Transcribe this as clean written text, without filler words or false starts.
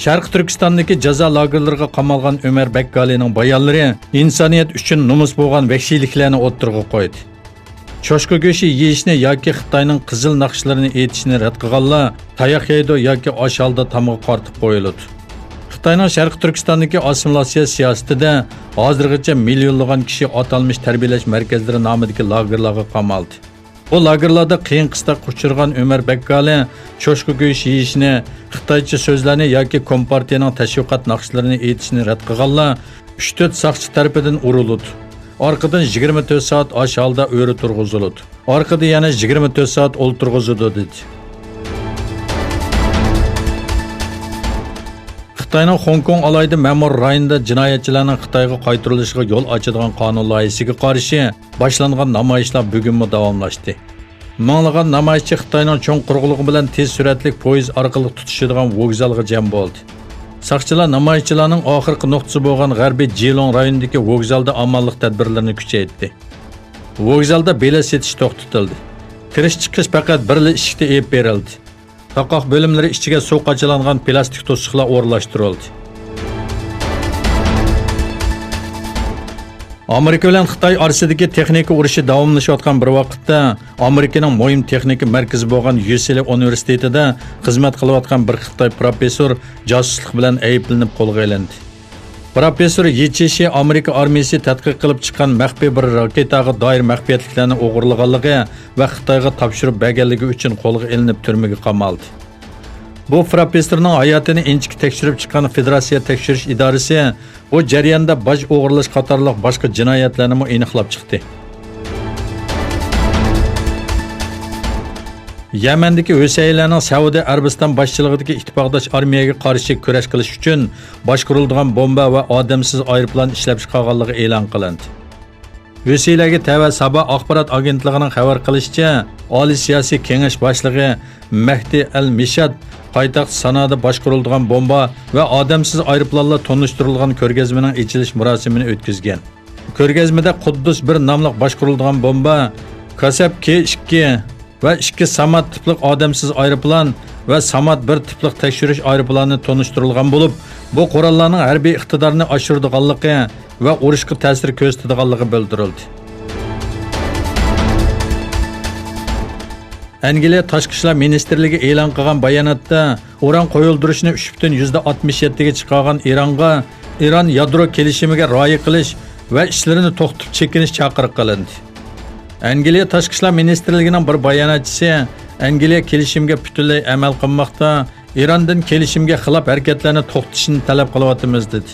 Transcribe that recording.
Sharq Turkistondagi jazo lagerlariga qamalgan Ömer Bakkalining bayonlari insoniyat uchun numus bo'lgan vahshiyliklarni o'ttirg'a qo'ydi. Cho'shqa go'shi yeyishni yoki Xitoyning qizil naqshlarini etishni rad qilganlar tayoq yeydi yoki osh oldi tamog'i qortib qo'yiladi. Xitoyning Sharq Turkistondagi assimilyatsiya siyosatida hozirgacha millionlagan kishi atalmış tarbiyalash markazlari nomidagi lagerlarga qamaldi. Bu lagerlarda qiyin qisqa uchirgan Ömer Bakkali cho'shqa go'sh yeyishni, Xitoycha so'zlarni yoki kompartiyaning tashviqot naqshlarini aytishni rad qilganlar 3-4 saqchi tarafidan urildi. Orqadan 24 soat osh holda o'ri turg'izildi. Orqada yana 24 soat o'ltirg'izildi dedi. Xitoyning Hong Kong alayda ma'mur rayonida jinoyatchilarning Xitoyga qaytarilishiga yo'l ochadigan qonun loyihasiga qarshi boshlangan namoyishlar bugunmi davomlashdi. Minglagan namoyishchi Xitoyning cho'ng qurug'ligi bilan tez suratli poyezd orqali tutishadigan vokzalga jam bo'ldi. Saqchilar namoyishchilarning oxirgi nuqtasi bo'lgan G'arbiy Jilong rayonidagi vokzalda amalliq tadbirlarni kuchaytirdi. Vokzalda bilet setish to'xtatildi. Kirish-chiqish faqat bir eshikda olib berildi. Taqoq bo'limlari ichiga suv qachilangan plastik to'siqlar o'rlashtirildi. Amerika bilan Xitoy orasidagi texnika urushi davomlashayotgan bir vaqtda Amerikaning muhim texnika markazi bo'lgan UCLA universitetida xizmat qilayotgan bir Xitoy professor josuslik bilan ayblanib qo'lga olindi. Professor Yichishi Amerika armiyasi tadqiq qilib chiqqan maxfiy bir raketaga doir maxfiyatliklarni o'g'irlaganligi va Xitoyga topshirib berganligi uchun qo'lga olinib turmaga qamaldi. Bu professorning hayotini inchik tekshirib chiqqan Federatsiya tekshirish idorasi bu jarayonda boj o'g'irlash qatorliq boshqa jinoyatlarni aniqlab chiqdi. Yamandagi Husaylarning Saudiya Arabiston boshchiligidagi ittifoqdosh armiyaga qarshi kurash qilish uchun boshqarilgan bomba va odamsiz aeroplan ishlab chiqarganligi e'lon qilindi. Husaylarga tava Sabah axborot agentligining xabar qilishicha, Oliy siyosiy kengash boshlig'i Mahdi al-Mishad poytaxt Sanoda boshqarilgan bomba va odamsiz aeroplanlar tonishtirilgan ko'rgazmaning ochilish marosimini o'tkazgan. Ko'rgazmada Quddus 1 nomli boshqarilgan bomba, Kasab K2 va 2 Samad tipli odamsiz aeroplan va Samad 1 tipli tekshirish aeroplanini tonishtirilgan bo'lib, bu qurollarning harbiy iqtidorini oshiradiganligi va urushga ta'sir ko'rsatadiganligi bildirildi. Angliya Tashqi ishlar ministrligi e'lon qilgan bayonotda uran qo'yildirishni 3.67 ga chiqargan Iron yadro kelishimiga rioya qilish va ishlarini to'xtatib chekinish chaqiriq qilindi. Angliya Tashqi ishlar ministrligining bir bayonotchisi Angliya kelishimga butunlay amal qilmoqda, Irondan kelishimga xilof harakatlarni to'xtatishni talab qilyapmiz dedi.